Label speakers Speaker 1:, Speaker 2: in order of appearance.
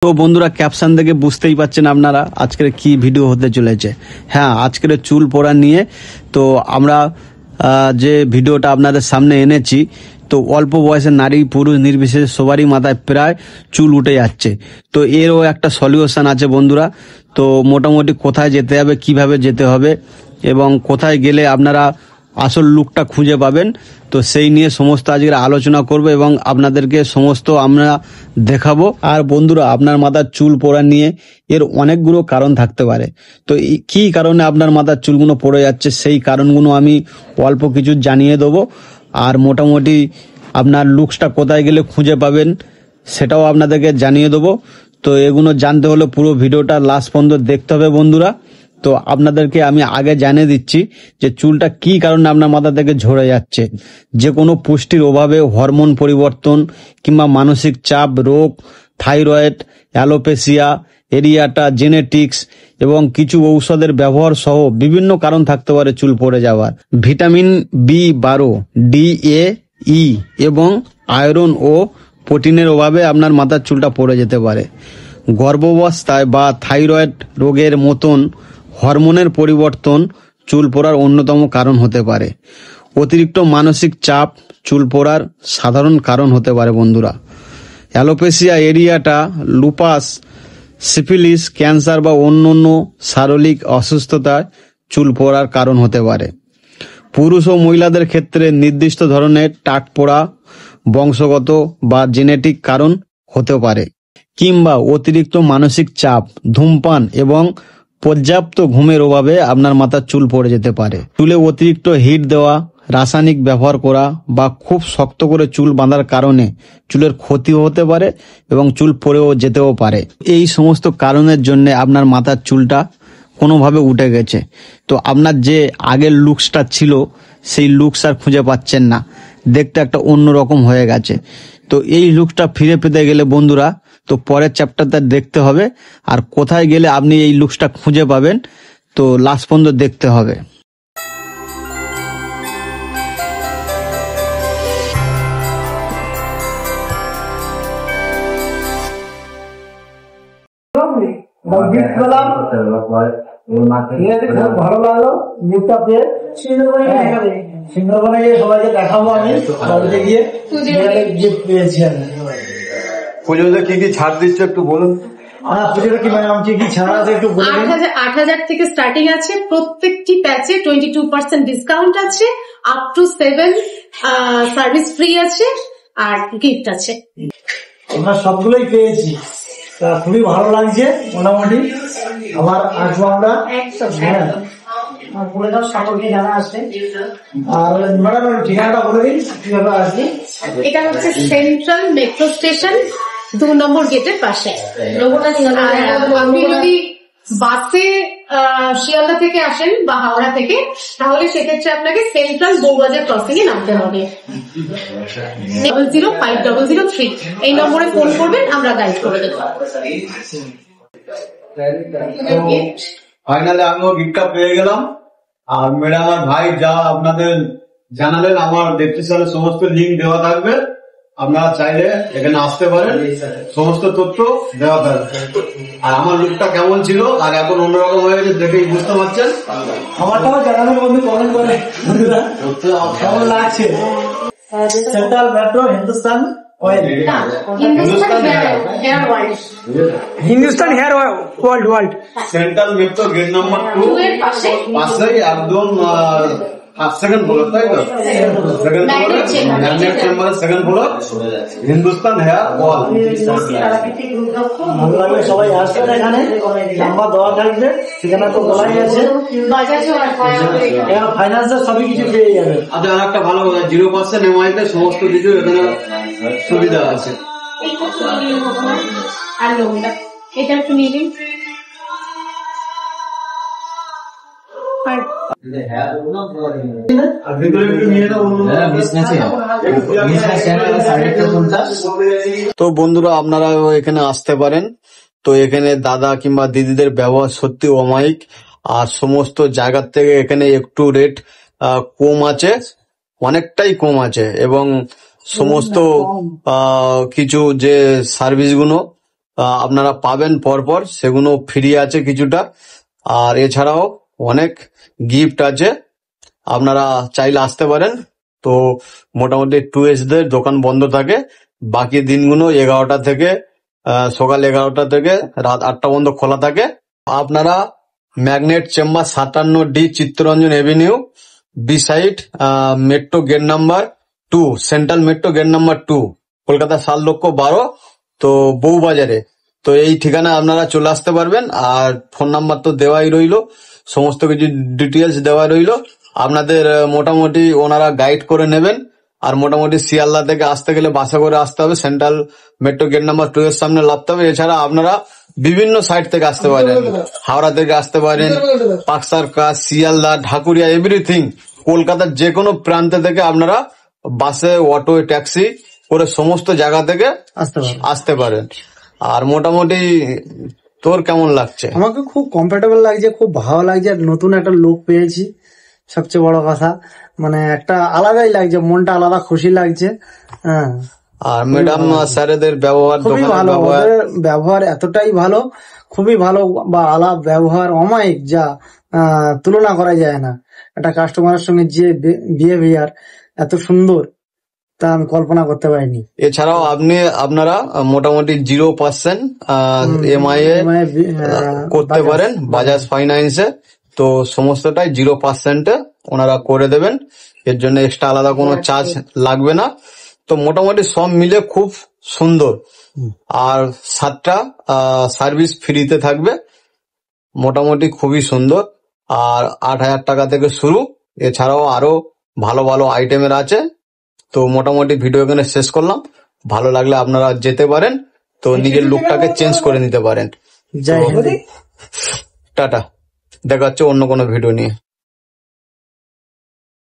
Speaker 1: তো বন্ধুরা ক্যাপশন থেকে বুঝতেই পাচ্ছেন আপনারা আজকের কি ভিডিও হতে চলেছে। হ্যাঁ, আজকের চুল পড়া নিয়ে তো আমরা যে ভিডিওটা আপনাদের সামনে এনেছি, তো অল্প বয়সের নারী পুরুষ নির্বিশেষে সবারই মাথায় প্রায় চুল উঠে যাচ্ছে। তো এরও একটা সলিউশন আছে বন্ধুরা। তো মোটামুটি কোথায় যেতে হবে, কিভাবে যেতে হবে এবং কোথায় গেলে আপনারা আসল লুকটা খুঁজে পাবেন, তো সেই নিয়ে সমস্ত আজকে আলোচনা করব এবং আপনাদেরকে সমস্ত আমরা দেখাবো। আর বন্ধুরা, আপনার মাথার চুল পড়া নিয়ে এর অনেকগুলো কারণ থাকতে পারে। তো কি কারণে আপনার মাথার চুলগুলো পড়ে যাচ্ছে সেই কারণগুলো আমি অল্প কিছু জানিয়ে দেবো। আর মোটামুটি আপনার লুকসটা কোথায় গেলে খুঁজে পাবেন সেটাও আপনাদেরকে জানিয়ে দেবো। তো এগুলো জানতে হলে পুরো ভিডিওটা লাস্ট পর্যন্ত দেখতে হবে বন্ধুরা। তো আপনাদেরকে আমি আগে জানিয়ে দিচ্ছি যে চুলটা কি কারণে আপনার মাথা থেকে ঝরে যাচ্ছে। যে কোনো পুষ্টির অভাবে, হরমোন পরিবর্তন কিংবা মানসিক চাপ, রোগ, থাইরয়েড, অ্যালোপেসিয়া এরিয়াটা, জেনেটিক্স এবং কিছু ঔষধের ব্যবহার সহ বিভিন্ন কারণ থাকতে পারে চুল পড়ে যাওয়ার। ভিটামিন B12, DA, E এবং আয়রন ও প্রোটিনের অভাবে আপনার মাথার চুলটা পড়ে যেতে পারে। গর্ভাবস্থায় বা থাইরয়েড রোগের মতন হরমোনের পরিবর্তন চুল পড়ার অন্যতম কারণ হতে পারে। অতিরিক্ত মানসিক চাপ চুল পড়ার সাধারণ কারণ হতে পারে বন্ধুরা। অ্যালোপেসিয়া এরিয়াটা, লুপাস, সিফিলিস, ক্যান্সার বা অন্যান্য শারীরিক অসুস্থতায় চুল পড়ার কারণ হতে পারে। পুরুষ ও মহিলাদের ক্ষেত্রে নির্দিষ্ট ধরনের টাক পড়া বংশগত বা জেনেটিক কারণ হতে পারে, কিংবা অতিরিক্ত মানসিক চাপ, ধূমপান এবং পর্যাপ্ত ঘুমের অভাবে আপনার মাথার চুল পড়ে যেতে পারে। চুলে অতিরিক্ত হিট দেওয়া, রাসায়নিক ব্যবহার করা বা খুব শক্ত করে চুল বাঁধার কারণে চুলের ক্ষতি হতে পারে এবং চুল পড়েও যেতেও পারে। এই সমস্ত কারণের জন্য আপনার মাথার চুলটা কোনোভাবে উঠে গেছে। তো আপনার যে আগের লুকসটা ছিল সেই লুকস আর খুঁজে পাচ্ছেন না, দেখতে একটা অন্যরকম হয়ে গেছে। তো এই লুকটা ফিরে পেতে গেলে বন্ধুরা, তো পরের চ্যাপ্টারটা দেখতে হবে। আর কোথায় গেলে আপনি এই লুকসটা খুঁজে পাবেন তো লাস্ট পর্যন্ত দেখতে হবে।
Speaker 2: ভালো লাগলো মুখটা পেয়ে সুন্দরবনে গিয়ে সবাইকে দেখাবো। আমি বাড়িতে গিয়ে গিফট পেয়েছি আমি।
Speaker 3: পুজোতে কি কি ছাড় দিচ্ছে একটু বলুন।
Speaker 2: পুজোটা কি ম্যাডাম কি কি ছাড়া আছে একটু বলুন।
Speaker 4: 8,000 থেকে স্টার্টিং আছে, প্রত্যেকটি প্যাচে 22% ডিসকাউন্ট আছে, আপ টু 7 সার্ভিস ফ্রি আছে আর গিফট আছে।
Speaker 2: আমরা সবগুলোই পেয়েছি, তা খুবই ভালো লাগছে। মোটামুটি আবার আসবো আমরা। বলে দাও সকলকে যারা আসবে। আর ম্যাডাম ঠিকানাটা বলে দিন কিভাবে আসবে।
Speaker 4: এটা হচ্ছে সেন্ট্রাল মেট্রো স্টেশন 2 নম্বর গেটের পাশে। আপনি যদি বাসে শিয়ালদা থেকে আসেন বা হাওড়া থেকে, তাহলে সেক্ষেত্রে আপনাকে সেন্ট্রাল বউবাজার ক্রসিং এ নামতে হবে। 005003 এই নম্বরে ফোন করবেন, আমরা গাইড করে দেবো।
Speaker 3: ফাইনালি আমিও গিফটটা পেয়ে গেলাম। আর ম্যাডাম আর ভাই যা আপনাদের জানালেন, আমার ডেসক্রিপশনে সমস্ত লিঙ্ক দেওয়া থাকবে, আপনারা চাইলে এখানে আসতে পারেন, সমস্ত তথ্য দেওয়া থাকবে। আর আমার লুকটা কেমন ছিল আর এখন অন্যরকম হয়ে গেছে দেখেই বুঝতে পারছেন।
Speaker 2: আমারটাও জানাবেন বন্ধু, কমেন্ট করে কেমন লাগছে। Central metro Hindustan oil,
Speaker 4: Hindustan hair
Speaker 2: world
Speaker 3: central metro gate number 2
Speaker 4: এর
Speaker 3: পাশেই একদম সেকেন্ড ফ্লোর, তাই তো? সেকেন্ড ফ্লোরে ম্যাগনেট চেম্বারের second floor, Hindustan hair oil.
Speaker 2: ভালো লাগলে সবাই আসবেন, এখানে নাম্বার দেওয়া থাকবে, সেখানে তো বলাই আছে। ফাইন্যান্সের সবই কিছু পেয়ে যাবে।
Speaker 3: আচ্ছা, আর একটা ভালো কথা, 0% EMI তে সমস্ত কিছু এখানে সুবিধা আছে।
Speaker 4: আর লোনটা এটা একটু নিয়ে নিন।
Speaker 1: তো বন্ধুরা, আপনারা এখানে আসতে পারেন। তো এখানে দাদা কিংবা দিদিদের ব্যবহার সত্যি অমায়িক। আর সমস্ত জায়গার থেকে এখানে একটু রেট কম আছে, অনেকটাই কম আছে। এবং সমস্ত কিছু যে সার্ভিস গুলো আপনারা পাবেন পরপর, সেগুলো ফ্রি আছে কিছুটা। আর এছাড়াও অনেক গিফট আছে, আপনারা চাইলে আসতে পারেন। তো মোটামুটি টুয়েসডে দোকান বন্ধ থাকে, বাকি দিনগুলো 11টা থেকে সকাল 11টা থেকে রাত 8টা পর্যন্ত খোলা থাকে। আপনারা magnet chamber 57D Chittaranjan avenue, beside metro gate number 2, central metro gate number 2, Kolkata 7,12,000, তো বউবাজারে। তো এই ঠিকানায় আপনারা চলে আসতে পারবেন। আর ফোন নাম্বার তো দেওয়াই রইলো, সমস্ত কিছু ডিটেলস দেওয়া রইলো। আপনাদের মোটামুটি ওনারা গাইড করে নেবেন। আর মোটামুটি শিয়ালদা থেকে আসতে গেলে বাসে করে আসতে হবে, সেন্ট্রাল মেট্রো গেট নাম্বার 2 এর সামনে নামতে হবে। এছাড়া আপনারা বিভিন্ন সাইড থেকে আসতে পারেন, হাওড়া থেকে আসতে পারেন, পাকসারকা, শিয়ালদা, ঢাকুরিয়া, এভরিথিং, কলকাতার যে কোনো প্রান্ত থেকে আপনারা বাসে, অটো, ট্যাক্সি করে সমস্ত জায়গা থেকে আসতে পারেন। আর মোটামুটি তোর কেমন লাগছে?
Speaker 2: আমাকে খুব কমফোর্টেবল লাগছে, খুব ভালো লাগছে। আর নতুন একটা লোক পেয়েছি, সবচেয়ে বড় কথা, মানে একটা আলাদাই লাগছে, মনটা আলাদা খুশি লাগছে। হ্যাঁ,
Speaker 1: আর ম্যাডাম স্যারেদের ব্যবহার,
Speaker 2: খুবই
Speaker 1: দোকানের
Speaker 2: ভালো,
Speaker 1: ব্যবহার,
Speaker 2: ওদের ব্যবহার এতটাই ভালো, খুবই ভালো, বা আলাপ ব্যবহার অমায়িক, যা তুলনা করা যায় না। একটা কাস্টমারের সঙ্গে যে বিহেভিয়ার এত সুন্দর, তা আমি কল্পনা করতে পারিনি।
Speaker 1: এছাড়াও আপনারা মোটামুটি 0% EMI এ করতে পারেন বাজাজ ফাইন্যান্সে। তো সমস্তটাই 0% ওনারা করে দেবেন, এর জন্য এক্সট্রা আলাদা কোনো চার্জ লাগবে না। তো মোটামুটি সব মিলে খুব সুন্দর। আর 7টা সার্ভিস ফ্রিতে থাকবে, মোটামুটি খুবই সুন্দর। আর 8,000 টাকা থেকে শুরু, এছাড়াও আরো ভালো ভালো আইটেমের আছে। তো মোটামুটি ভিডিও এখানে শেষ করলাম। ভালো লাগলে আপনারা যেতে পারেন, তো নিজের লুকটাকে চেঞ্জ করে নিতে পারেন।
Speaker 2: জয় হিন্দ।
Speaker 1: টাটা, দেখা হচ্ছে অন্য কোনো ভিডিও নিয়ে।